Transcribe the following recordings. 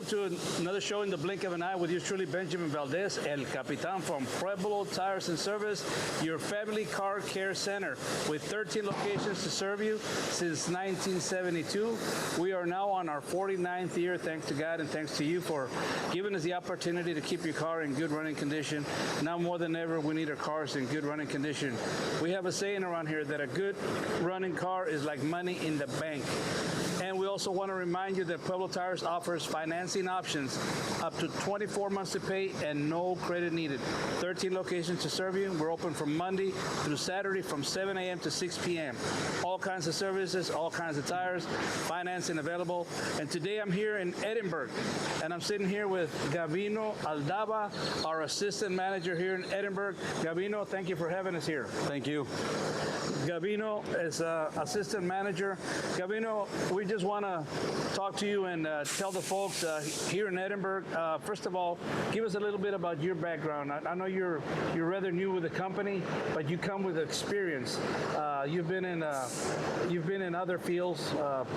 to another show in the blink of an eye with yours truly, Benjamin Valdez, El Capitan from Pueblo Tires and Service, your family car care center with 13 locations to serve you since 1972. We are now on our 49th year, thanks to God and thanks to you for giving us the opportunity to keep your car in good running condition. Now more than ever, we need our cars in good running condition. We have a saying around here that a good running car is like money in the bank. And we also want to remind you that Pueblo Tires offers financing options up to 24 months to pay and no credit needed. 13 locations to serve you. We're open from Monday through Saturday from 7 a.m. to 6 p.m. All kinds of services, all kinds of tires, financing available. And today I'm here in Edinburg, and I'm sitting here with Gavino Aldaba, our assistant manager here in Edinburg. Gavino, thank you for having us here. Thank you. Gavino is assistant manager. Gavino, we just want to talk to you and tell the folks here in Edinburg. First of all, give us a little bit about your background. I know you're rather new with the company, but you come with experience. You've been in other fields,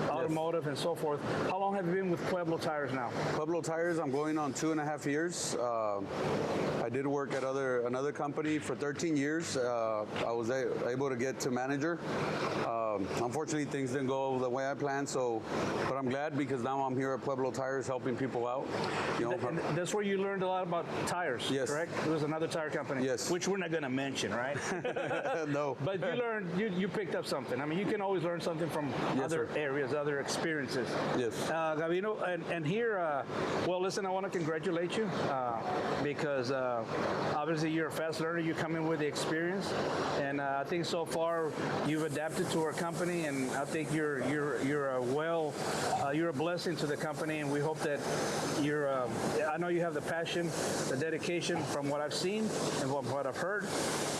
automotive and so forth. How long have you been with Pueblo Tires now? Pueblo Tires, I'm going on 2.5 years. I did work at another company for 13 years. I was able to get to manager. Unfortunately, things didn't go the way I planned, but I'm glad because now I'm here at Pueblo Tires helping people out. And that's where you learned a lot about tires, yes. Correct? It was another tire company, yes. Which we're not going to mention, right? No. But you learned, you picked up something. I mean, you can always learn something from other areas, other experiences. Yes. Gavino, and here, well, listen, I want to congratulate you because obviously you're a fast learner. You come in with the experience, and I think so far you've adapted to our company, and I think you're a blessing to the company, and we hope that I know you have the passion, the dedication from what I've seen and what I've heard.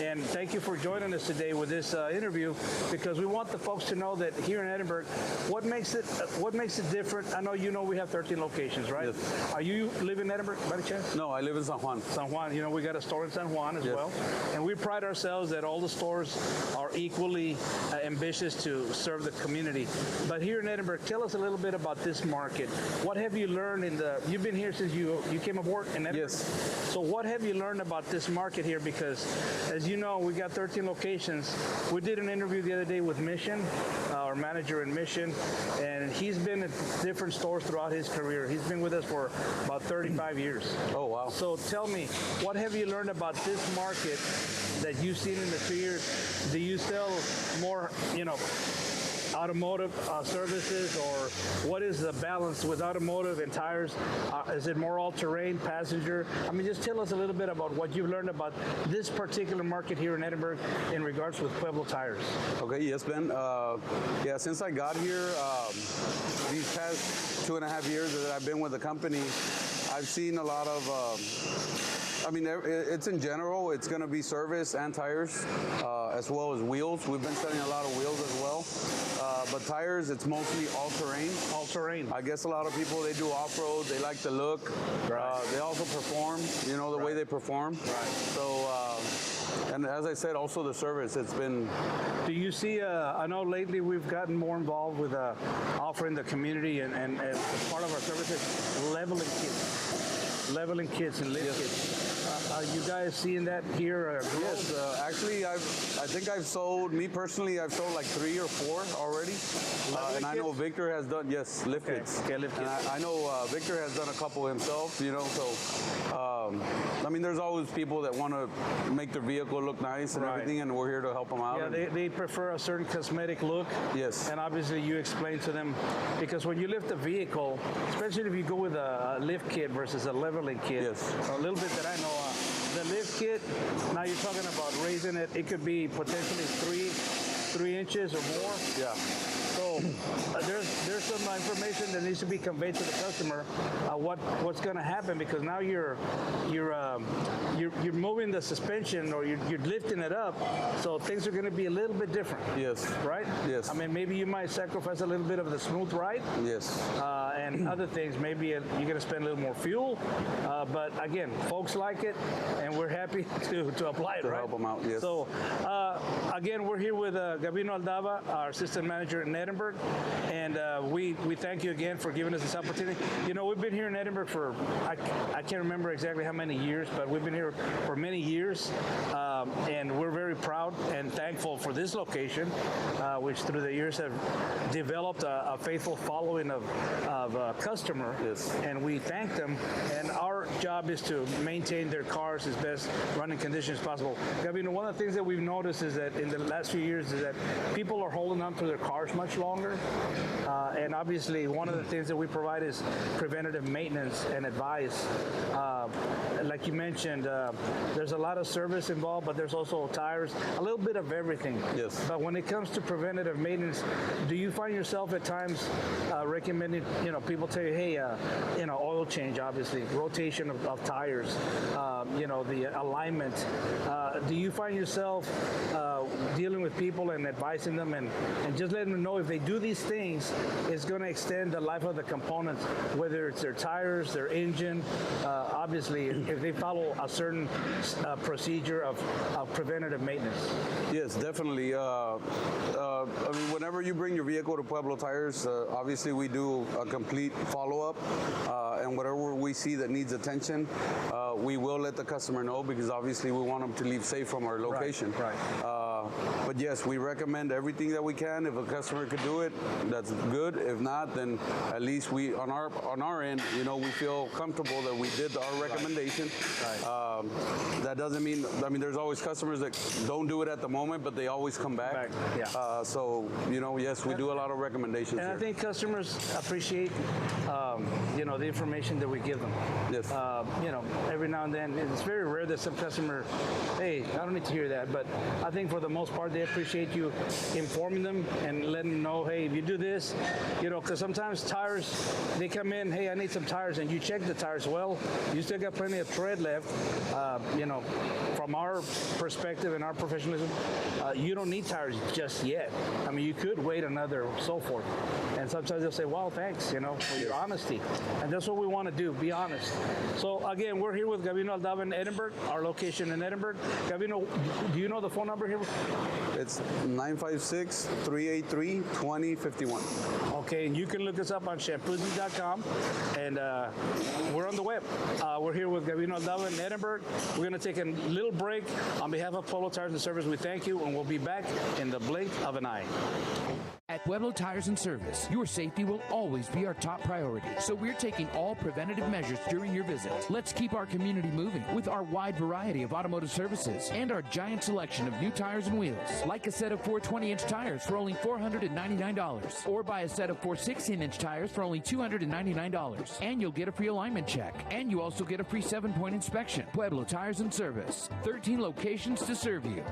And thank you for joining us today with this interview, because we want the folks to know that here in Edinburg, what makes it different. I know we have 13 locations, right? Yes. Are you live in Edinburg by any chance? No, I live in San Juan. San Juan, we got a store in San Juan as well. And we pride ourselves that all the stores are equally ambitious to serve the community. But here in Edinburg, tell us a little bit about this market. What have you learned you've been here since you came aboard in Edinburgh? Yes. So what have you learned about this market here? Because as you know, we got 13 locations. We did an interview the other day with Mission, our manager in Mission, and he's been at different stores throughout his career. He's been with us for about 35 years. Oh, wow. So tell me, what have you learned about this market that you've seen in the 2 years? Do you sell more, automotive services, or what is the balance with automotive and tires? Is it more all-terrain, passenger? I mean, just tell us a little bit about what you've learned about this particular market here in Edinburg in regards with Pueblo Tires. Okay, yes, Ben. Yeah, since I got here, these past 2.5 years that I've been with the company, I've seen a lot of it's in general, it's going to be service and tires, as well as wheels. We've been selling a lot of wheels as well. But tires, it's mostly all-terrain. All-terrain. I guess a lot of people, they do off-road, they like the look. Right. They also perform, the way they perform. Right. So, and as I said, also the service, it's been... Do you see, I know lately we've gotten more involved with offering the community and as part of our services, leveling kits and lift kits. Are you guys seeing that here? Yes, actually, I think I've sold, me personally, I've sold like 3 or 4 already. And I know Victor has done, yes, lift kits. Okay, lift kits. And I know Victor has done a couple himself, so, there's always people that want to make their vehicle look nice and everything, and we're here to help them out. Yeah, they prefer a certain cosmetic look. Yes. And obviously you explain to them, because when you lift a vehicle, especially if you go with a lift kit versus a leveling kit, yes. A little bit that I know, the lift kit, now you're talking about raising it, it could be potentially 3 inches or more. Yeah. So there's some information that needs to be conveyed to the customer what's going to happen, because now you're moving the suspension, or you're lifting it up, so things are going to be a little bit different. Yes. Right? Yes. I mean, maybe you might sacrifice a little bit of the smooth ride. Yes. and other things. Maybe you're going to spend a little more fuel, but again, folks like it, and we're happy to apply it, To right? help them out, yes. So, again, we're here with Gabino Aldava, our assistant manager in Edinburg, and we thank you again for giving us this opportunity. You know, we've been here in Edinburg for, I can't remember exactly how many years, but we've been here for many years, and we're very proud and thankful for this location, which through the years have developed a faithful following of customer, Yes. and we thank them, and our job is to maintain their cars as best running conditions as possible. Gabino, one of the things that we've noticed is that in the last few years is that people are holding on to their cars much longer, and obviously one of the things that we provide is preventative maintenance and advice. Like you mentioned, there's a lot of service involved, but there's also tires, a little bit of everything. Yes. But when it comes to preventative maintenance, do you find yourself at times recommending, people tell you, hey, oil change, obviously, rotation of tires, the alignment. Do you find yourself dealing with people and advising them and just letting them know if they do these things, it's going to extend the life of the components, whether it's their tires, their engine, obviously, if they follow a certain procedure of preventative maintenance? Yes, definitely. I mean, whenever you bring your vehicle to Pueblo Tires, obviously we do a complete follow-up, and whatever we see that needs attention, we will let the customer know, because obviously we want them to leave safe from our location. Right. But yes, we recommend everything that we can. If a customer could do it, that's good. If not, then at least we, on our end, we feel comfortable that we did our recommendation. Right. That doesn't mean, there's always customers that don't do it at the moment, but they always come back. Yeah. So, yes, we do a lot of recommendations And here. I think customers appreciate, the information that we give them. Yes. Every now and then, it's very rare that some customer, hey, I don't need to hear that. But I think for the most part, they appreciate you informing them and letting them know, hey, if you do this, because sometimes tires, they come in, hey, I need some tires, and you check the tires. Well, you still got plenty of tread left. From our perspective and our professionalism, you don't need tires just yet. I mean, you could wait another, so forth. And sometimes they'll say, well, thanks, for your honesty. And that's what we want to do, be honest. So again, we're here with Gabino Aldava in Edinburg, our location in Edinburg. Gabino, do you know the phone number here? It's 956-383-2051. Okay, and you can look us up on shampoozy.com, and we're on the web. We're here with Gabino Aldava in Edinburg. We're going to take a little break. On behalf of Pueblo Tires and Service, we thank you, and we'll be back in the blink of an eye. At Pueblo Tires and Service, your safety will always be our top priority, so we're taking all preventative measures during your visit. Let's keep our community moving with our wide variety of automotive services and our giant selection of new tires and wheels, like a set of 4 20-inch tires for only $499, or buy a set of 4 16-inch tires for only $299, and you'll get a free alignment check, and you also get a free 7-point inspection. Pueblo Tires and Service, 13 locations to serve you.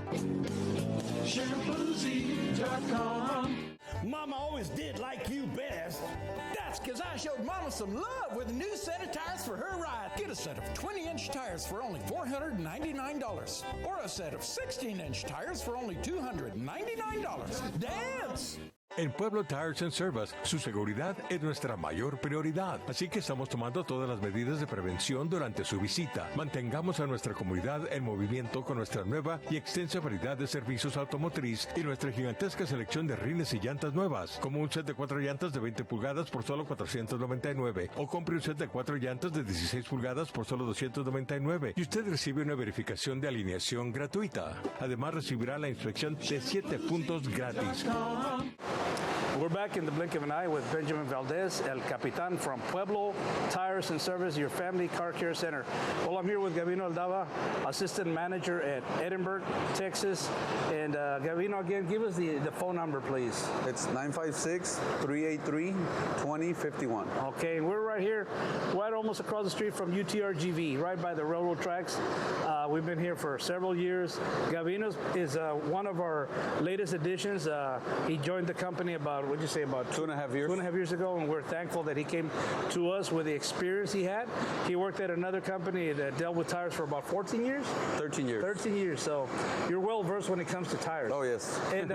Shampoozy.com. Mama always did like you best. That's because I showed Mama some love with a new set of tires for her ride. Get a set of 20-inch tires for only $499, or a set of 16-inch tires for only $299. Dance! En Pueblo Tires and Service, su seguridad es nuestra mayor prioridad, así que estamos tomando todas las medidas de prevención durante su visita. Mantengamos a nuestra comunidad en movimiento con nuestra nueva y extensa variedad de servicios automotriz y nuestra gigantesca selección de rines y llantas nuevas, como un set de 4 llantas de 20 pulgadas por solo $499, o compre un set de 4 llantas de 16 pulgadas por solo $299, y usted recibe una verificación de alineación gratuita. Además, recibirá la inspección de 7 puntos gratis. We're back in the blink of an eye with Benjamin Valdez, El Capitan from Pueblo Tires and Service, your family car care center. Well, I'm here with Gabino Aldava, assistant manager at Edinburg, Texas. And Gabino, again, give us the phone number, please. It's 956-383-2051. Okay, we're right tire here, right almost across the street from UTRGV, right by the railroad tracks. We've been here for several years. Gavino is one of our latest additions. He joined the company about 2.5 years. 2.5 years ago, and we're thankful that he came to us with the experience he had. He worked at another company that dealt with tires for about 14 years. 13 years. 13 years. So you're well versed when it comes to tires. Oh yes. And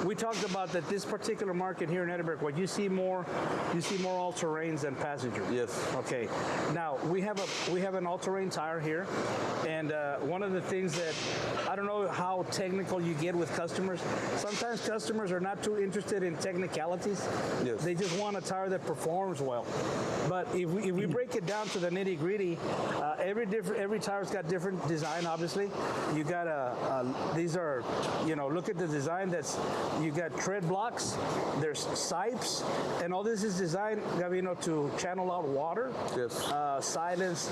we talked about that this particular market here in Edinburg, what you see more all-terrains than passenger. Yes. Okay. Now we have an all-terrain tire here, and one of the things that I don't know how technical you get with customers. Sometimes customers are not too interested in technicalities. Yes. They just want a tire that performs well. But if we break it down to the nitty-gritty, every tire's got different design. Obviously, you got these are, look at the design. You got tread blocks. There's sipes, and all this is designed, Gavino, to channel out water. Yes. Silence,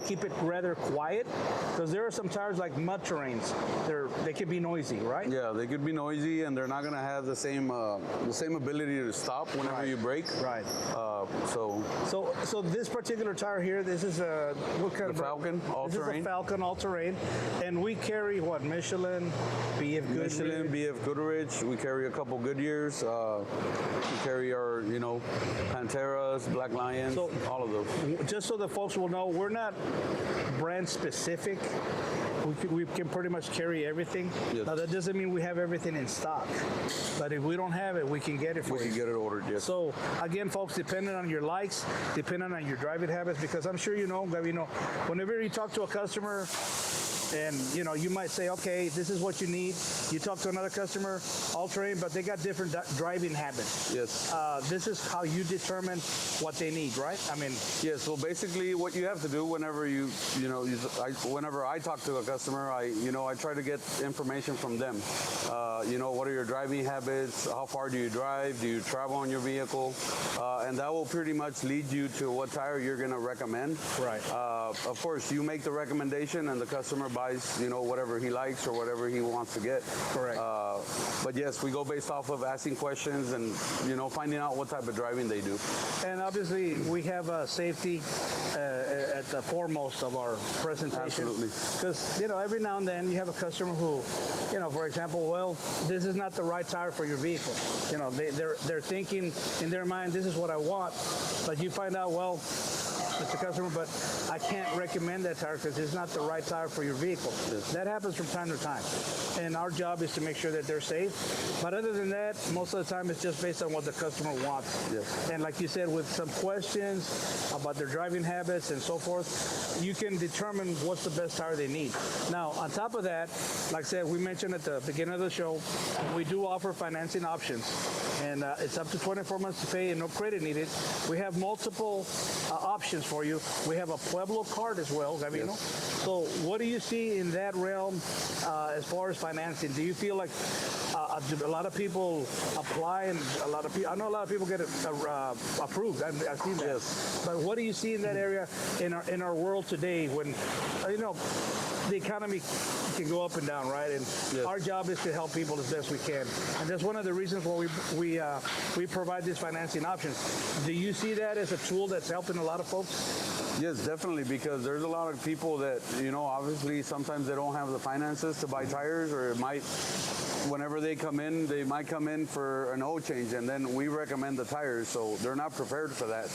keep it rather quiet, because there are some tires like mud terrains. They can be noisy, right? Yeah, they could be noisy, and they're not going to have the same ability to stop whenever you brake. Right. So this particular tire here, this is what kind of Falcon all-terrain. This is a Falcon all-terrain, and we carry what? Michelin, BF Goodrich. We carry a couple Goodyears. We carry our, Panteras, Black Lions, all of those. Just so the folks will know, we're not brand specific. We can pretty much carry everything. Yes. Now, that doesn't mean we have everything in stock, but if we don't have it, we can get it for you. We can get it ordered, yes. So, again, folks, depending on your likes, depending on your driving habits, because I'm sure Gavino, whenever you talk to a customer, and you might say, okay, this is what you need. You talk to another customer, all-terrain, but they got different driving habits. Yes. This is how you determine what they need, right? I mean, yes. Well, basically, what you have to do whenever whenever I talk to a customer, I try to get information from them. What are your driving habits? How far do you drive? Do you travel on your vehicle? And that will pretty much lead you to what tire you're going to recommend. Right. Of course, you make the recommendation, and the customer buys, whatever he likes or whatever he wants to get. Correct. But yes, we go based off of asking questions and, finding out what type of driving they do. And obviously, we have safety at the foremost of our presentation. Absolutely. Because, every now and then you have a customer who, for example, well, this is not the right tire for your vehicle. They're thinking in their mind, this is what I want. But you find out, well, Mr. Customer, but I can't recommend that tire because it's not the right tire for your vehicle. Yes. That happens from time to time. And our job is to make sure that they're safe. But other than that, most of the time it's just based on what the customer wants. Yes. And like you said, with some questions about their driving habits and so forth, you can determine what's the best tire they need. Now, on top of that, like I said, we mentioned at the beginning of the show, we do offer financing options. And it's up to 24 months to pay and no credit needed. We have multiple options for you. We have a Pueblo card as well, Gavino. Yes. So what do you see in that realm as far as financing? Do you feel like a lot of people apply, and I know a lot of people get approved. I've seen that. Yes. But what do you see in that area in our world today when, the economy can go up and down, right? And yes. Our job is to help people as best we can. And that's one of the reasons why we provide these financing options. Do you see that as a tool that's helping a lot of folks? Yes, definitely, because there's a lot of people that, obviously sometimes they don't have the finances to buy tires, or whenever they might come in for an oil change, and then we recommend the tires, so they're not prepared for that.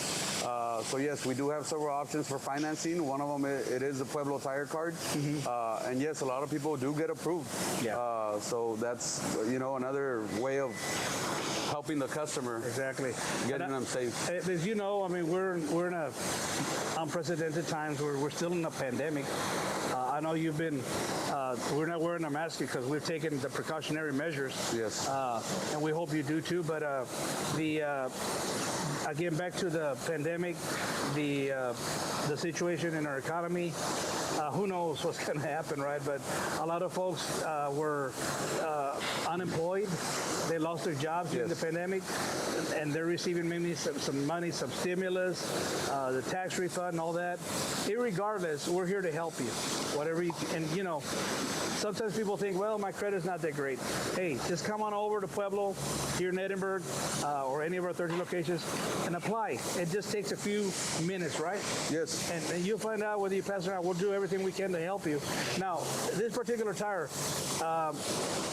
So yes, we do have several options for financing. One of them, it is the Pueblo tire card. Mm-hmm. And yes, a lot of people do get approved. Yeah. So that's, another way of helping the customer. Exactly. Getting them safe. As you know, we're in a unprecedented times. We're still in a pandemic. I know you've been, we're not wearing a mask because we've taken the precautionary measures. Yes. And we hope you do too. But again, back to the pandemic, the situation in our economy. who knows what's going to happen, right? But a lot of folks were unemployed. They lost their jobs during the pandemic, and they're receiving maybe some money, some stimulus, the tax refund, and all that. Irregardless, we're here to help you. Whatever you can, and you know, sometimes people think, well, my credit's not that great. Hey, just come on over to Pueblo here in Edinburg or any of our 13 locations and apply. It just takes a few minutes, right? Yes. And you'll find out whether you pass or not. We'll do everything we can to help you. Now, this particular tire,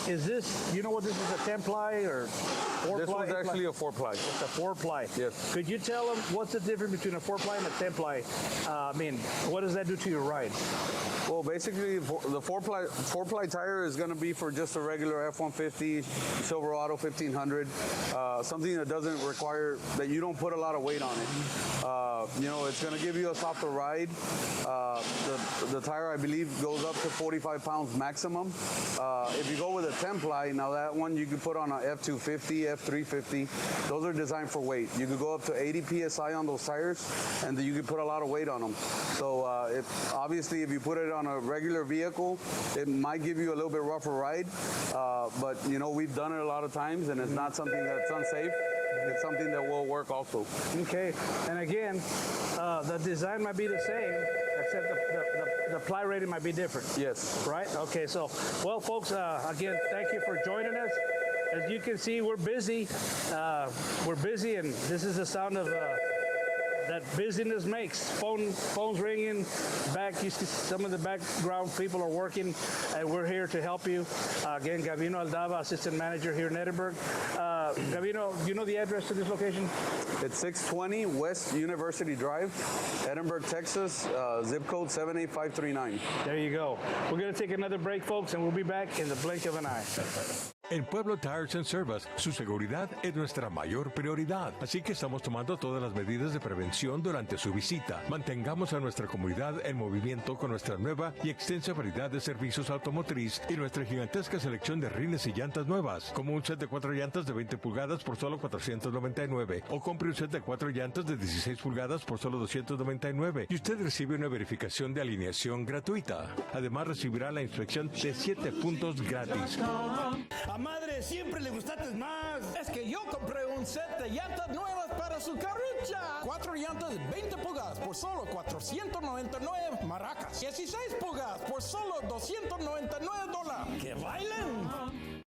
is this, you know what this is, a 10-ply or 4-ply? This one's actually a 4-ply. It's a 4-ply. Yes. Could you tell them what's the difference between a 4-ply and a 10-ply? I mean, what does that do to your ride? Well, basically, the 4-ply tire is going to be for just a regular F-150 Silverado 1500, something that doesn't require, that you don't put a lot of weight on it. You know, it's going to give you a softer ride. The tire, I believe, goes up to 45 pounds maximum. If you go with a 10-ply, now that one you can put on a F250, F350. Those are designed for weight. You could go up to 80 PSI on those tires, and you can put a lot of weight on them. So obviously, if you put it on a regular vehicle, it might give you a little bit rougher ride. But, you know, we've done it a lot of times, and it's not something that's unsafe. It's something that will work also. Okay, and again, the design might be the same, except the ply rating might be different. Yes. Right? Okay, so, well, folks, again, thank you for joining us. As you can see, we're busy. And this is the sound of that busyness makes. Phones ringing, you see some of the background people are working, and we're here to help you. Again, Gavino Aldava, Assistant Manager here in Edinburg. Gavino, do you know the address to this location? It's 620 West University Drive, Edinburg, Texas, zip code 78539. There you go. We're going to take another break, folks, and we'll be back in the blink of an eye. En Pueblo Tires and Service, su seguridad es nuestra mayor prioridad. Así que estamos tomando todas las medidas de prevención durante su visita. Mantengamos a nuestra comunidad en movimiento con nuestra nueva y extensa variedad de servicios automotriz y nuestra gigantesca selección de rines y llantas nuevas, como un set de 4 llantas de 20 pulgadas por solo $499, o compre un set de 4 llantas de 16 pulgadas por solo $299, y usted recibe una verificación de alineación gratuita. Además, recibirá la inspección de 7 puntos gratis. A madre siempre le gustaste más. Es que yo compré un set de llantas nuevas para su carrucha. 4 llantas de 20 pulgadas por solo $499. Maracas. 16 pulgadas por solo $299. ¡Que bailen!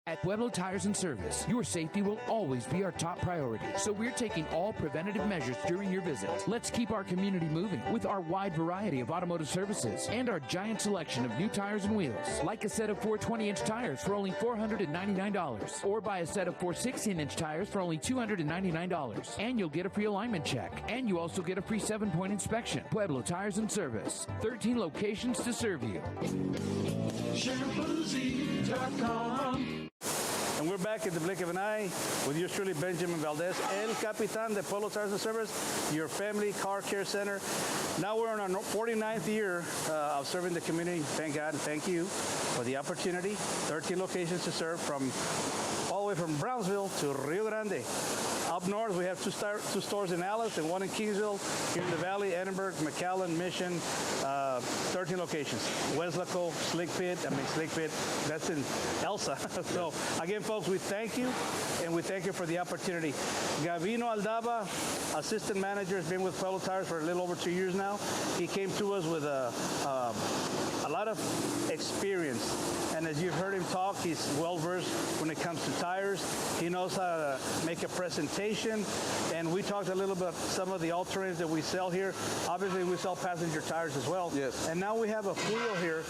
At Pueblo Tires and Service, your safety will always be our top priority. So we're taking all preventative measures during your visit. Let's keep our community moving with our wide variety of automotive services and our giant selection of new tires and wheels. Like a set of 4 20-inch tires for only $499, or buy a set of 4 16-inch tires for only $299. And you'll get a free alignment check. And you also get a free 7-point inspection. Pueblo Tires and Service, 13 locations to serve you. ShampooZ.com. And we're back at the blink of an eye with yours truly, Benjamin Valdez, El Capitan de Pueblo Tires and Service, your family car care center. Now we're in our 49th year of serving the community. Thank God and thank you for the opportunity. 13 locations to serve, from all the way from Brownsville to Rio Grande. Up north, we have two stores in Alice and one in Kingsville. Here in the Valley, Edinburg, McAllen, Mission, 13 locations. Weslaco, Slick Pit, that's in Elsa. So again, folks, we thank you, and we thank you for the opportunity. Gavino Aldava, Assistant Manager, has been with Pueblo Tires for a little over 2 years now. He came to us with a lot of experience. And as you've heard him talk, he's well-versed when it comes to tires. He knows how to make a presentation. And we talked a little about some of the alternatives that we sell here. Obviously, we sell passenger tires as well. Yes. And now we have a wheel here.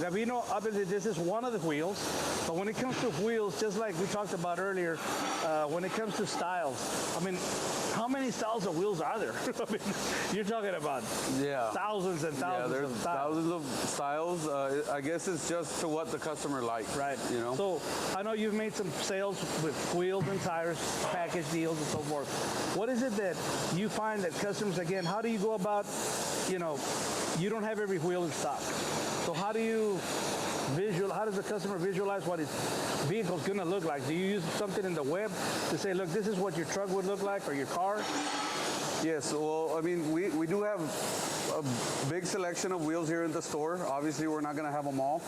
Gavino, obviously, this is one of the wheels. But when it comes to wheels, just like we talked about earlier, when it comes to styles, I mean, how many styles of wheels are there? I mean, you're talking about thousands and thousands there's of styles. thousands of styles. I guess it's just to what the customer likes. Right. You know. So I know you've made some sales with wheels and tires, package deals and so forth. What is it that you find that customers, again, how do you go about, you don't have every wheel in stock. So how does the customer visualize what his vehicle is going to look like? Do you use something in the web to say, look, this is what your truck would look like or your car? Yes, well, I mean, we do have a big selection of wheels here in the store. Obviously, we're not going to have them all.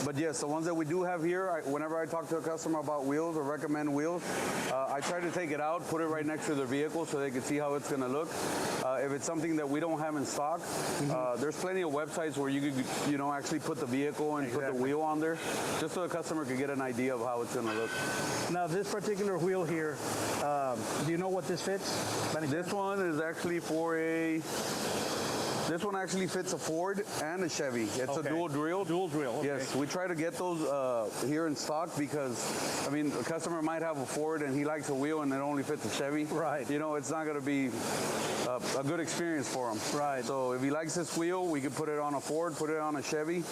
But yes, the ones that we do have here, whenever I talk to a customer about wheels or recommend wheels, I try to take it out, put it right next to their vehicle so they can see how it's going to look. If it's something that we don't have in stock, there's plenty of websites where you could, actually put the vehicle and put the wheel on there, just so the customer could get an idea of how it's going to look. Now, this particular wheel here, do you know what this fits? This one is actually this one actually fits a Ford and a Chevy. It's a dual drill. Dual drill, okay. Yes, we try to get those here in stock because, I mean, a customer might have a Ford and he likes a wheel and it only fits a Chevy. Right. It's not going to be a good experience for him. Right. So if he likes this wheel, we can put it on a Ford, put it on a Chevy.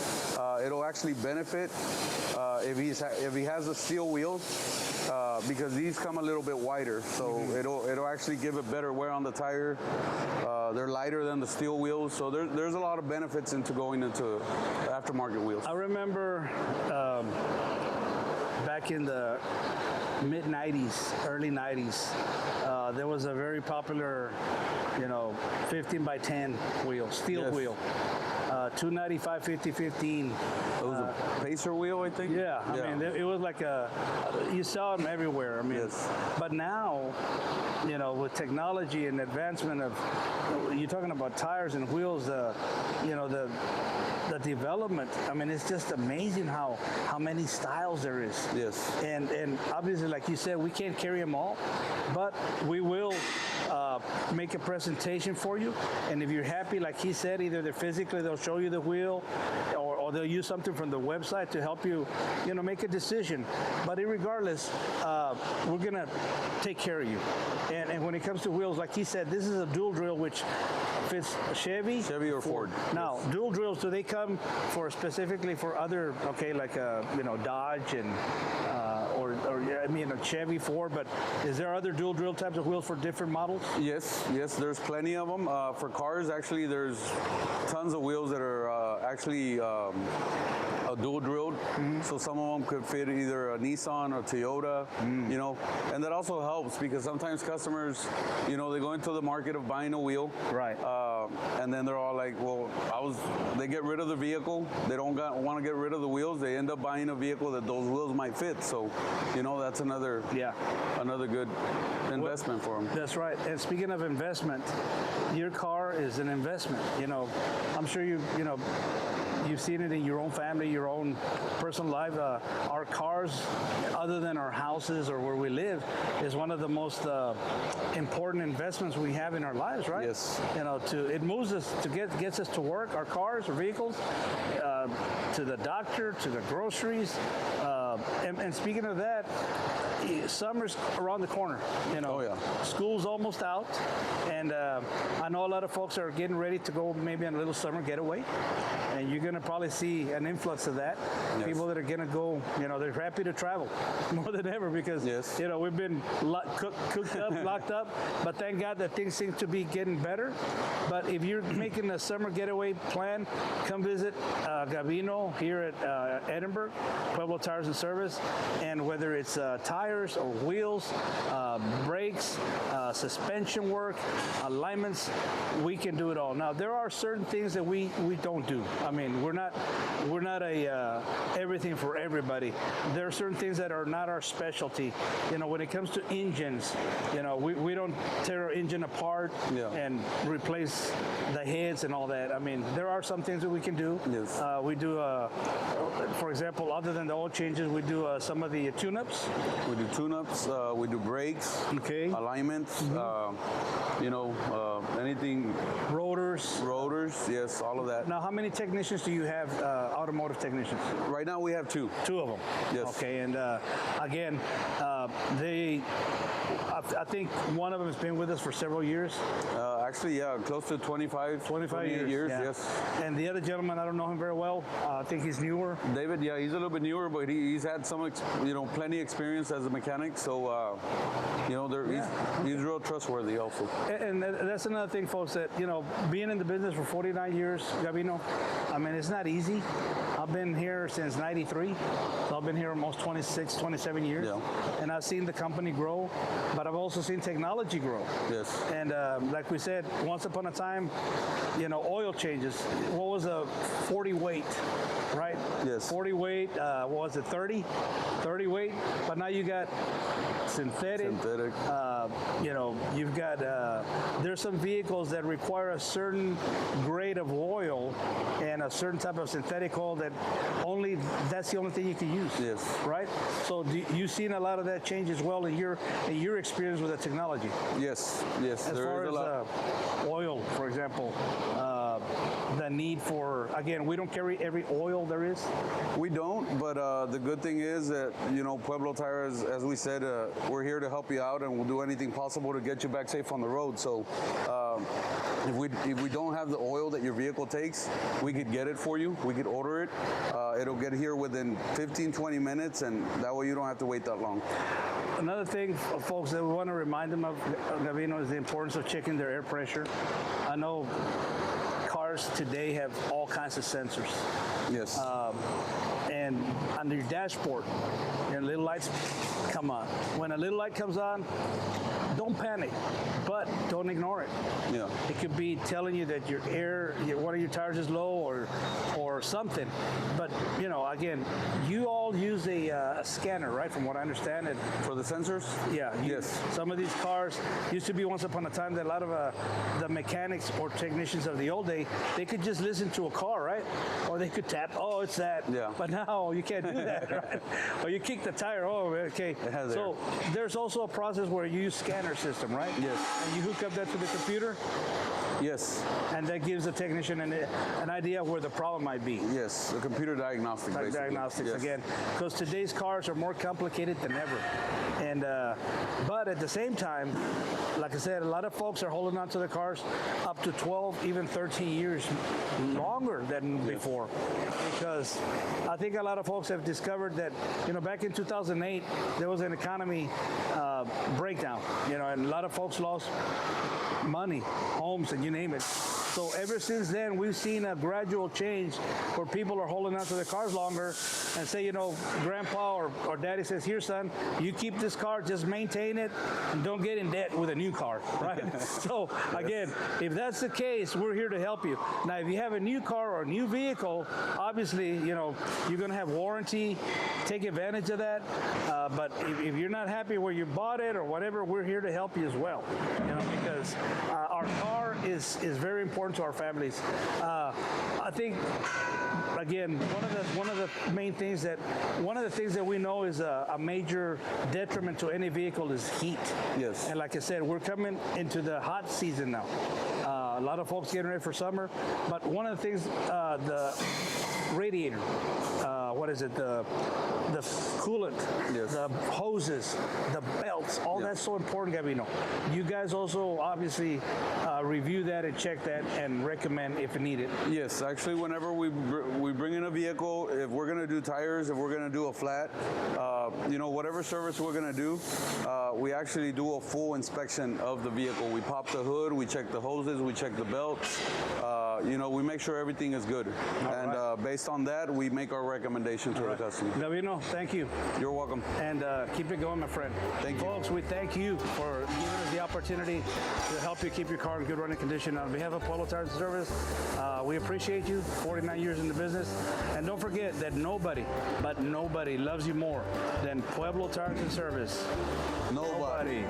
It'll actually benefit if he has the steel wheels. Because these come a little bit wider, so it'll actually give it better wear on the tire. They're lighter than the steel wheels, so there's a lot of benefits into going into aftermarket wheels. I remember back in the mid 90s, early 90s, there was a very popular, 15 by 10 wheel, steel wheel. 295 5015. It was a Pacer wheel, I think. Yeah, I mean, it was like you saw them everywhere. I mean, but now, with technology and advancement of, you're talking about tires and wheels, the development. I mean, it's just amazing how many styles there is. Yes. And obviously, like you said, we can't carry them all, but we will make a presentation for you. And if you're happy, like he said, either they'll show you the wheel, or they'll use something from the website to help you, make a decision. But regardless, we're gonna take care of you. And when it comes to wheels, like he said, this is a dual drill which fits Chevy or Ford. Now, dual drills, do they come specifically for other, like Dodge and a Chevy, Ford, but is there other dual drill types of wheels for different models? Yes, there's plenty of them. For cars, actually, there's tons of wheels that are actually a dual drilled. So some of them could fit either a Nissan or Toyota, and that also helps because sometimes customers, they go into the market of buying a wheel. Right. And then they're all like, well, they get rid of the vehicle. They don't want to get rid of the wheels. They end up buying a vehicle that those wheels might fit. So, that's another good investment for them. That's right. And speaking of investment, your car is an investment. I'm sure you've seen it in your own family, your own personal life. Our cars, other than our houses or where we live, is one of the most important investments we have in our lives, right? Yes. It moves us gets us to work, our cars or vehicles, to the doctor, to the groceries. And speaking of that, summer's around the corner. Oh, yeah. School's almost out, and I know a lot of folks are getting ready to go maybe on a little summer getaway, and you're going to probably see an influx of that. Yes. People that are going to go, they're happy to travel more than ever because, we've been cooked up, locked up, but thank God that things seem to be getting better. But if you're making a summer getaway plan, come visit Gavino here at Edinburg, Pueblo Tires and Service, and whether it's tires or wheels, brakes, suspension work, alignments, we can do it all. Now, there are certain things that we don't do. I mean, we're not a everything for everybody. There are certain things that are not our specialty. When it comes to engines, we don't tear our engine apart and replace the heads and all that. I mean, there are some things that we can do. Yes. We do, for example, other than the oil changes, we do some of the tune-ups. We do tune-ups. We do brakes. Okay. Alignments. Anything. Rotors. Yes, all of that. Now, how many technicians do you have, automotive technicians? Right now we have two. Two of them. Yes. Okay, and again, I think one of them has been with us for several years. Actually, close to 25 years. Yeah. Yes. And the other gentleman, I don't know him very well. I think he's newer. David, he's a little bit newer, but he's had some, plenty experience as a mechanic. So, he's real trustworthy also. And that's another thing, folks, that, being in the business for 49 years, Gavino, I mean, it's not easy. I've been here since '93, so I've been here almost 26, 27 years, Yeah. and I've seen the company grow, but I've also seen technology grow. Yes. And like we said, once upon a time, oil changes. What was a 40 weight, right? Yes. 40 weight. What was it? 30 weight. But now you got synthetic. You've got there's some vehicles that require a certain grade of oil and a certain type of synthetic oil that's the only thing you can use. Yes. Right. So you've seen a lot of that change as well in your experience with the technology. Yes. Yes. As far as oil, for example, the need for, again, we don't carry every oil there is. We don't, but the good thing is that, Pueblo Tires, as we said, we're here to help you out, and we'll do anything possible to get you back safe on the road. So if we don't have the oil that your vehicle takes, we could get it for you. We could order it. It'll get here within 15, 20 minutes, and that way you don't have to wait that long. Another thing, folks, that we want to remind them of, Gavino, is the importance of checking their air pressure. I know cars today have all kinds of sensors. Yes. And on your dashboard, your little lights come on. When a little light comes on, don't panic, but don't ignore it. Yeah. It could be telling you that one of your tires is low or something. But, again, you all use a scanner, right, from what I understand. For the sensors? Yeah. Yes. Some of these cars used to be once upon a time that a lot of the mechanics or technicians of the old day, they could just listen to a car, right? Or they could tap, oh, it's that. Yeah. But now you can't do that, right? Or you kick the tire, oh, okay. It has so there's also a process where you use scanner system, right? Yes. And you hook up that to the computer, Yes. and that gives the technician an idea of where the problem might be. Yes. The computer diagnostics, Like basically. diagnostics Yes. again, because today's cars are more complicated than ever. And but at the same time, like I said, a lot of folks are holding on to their cars up to 12, even 13 years longer than before, because I think a lot of folks have discovered that back in 2008 there was an economy breakdown, and a lot of folks lost money, homes, and you name it. So ever since then, we've seen a gradual change where people are holding on to their cars longer and say, grandpa or daddy says, here, son, you keep this car, just maintain it, and don't get in debt with a new car, right? So again, if that's the case, we're here to help you. Now, if you have a new car or a new vehicle, obviously, you're going to have warranty. Take advantage of that. But if you're not happy where you bought it or whatever, we're here to help you as well, because our car is very important to our families. I think, again, one of the main things that we know is a major detriment to any vehicle is heat. Yes. And like I said, we're coming into the hot season now. A lot of folks getting ready for summer, but one of the things, the radiator, what is it? The coolant, Yes. the hoses, the belts, all that's so important, Gabino. You guys also obviously review that and check that and recommend if needed. Yes, actually, whenever we bring in a vehicle, if we're going to do tires, if we're going to do a flat, whatever service we're going to do, we actually do a full inspection of the vehicle. We pop the hood, we check the hoses, we check the belts. We make sure everything is good. Based on that, we make our recommendation to the customer. Gabino, thank you. You're welcome. And keep it going, my friend. Thank you. Folks, we thank you for giving us the opportunity to help you keep your car in good running condition. On behalf of Pueblo Tires and Service, we appreciate you, 49 years in the business. And don't forget that nobody loves you more than Pueblo Tires and Service. Nobody.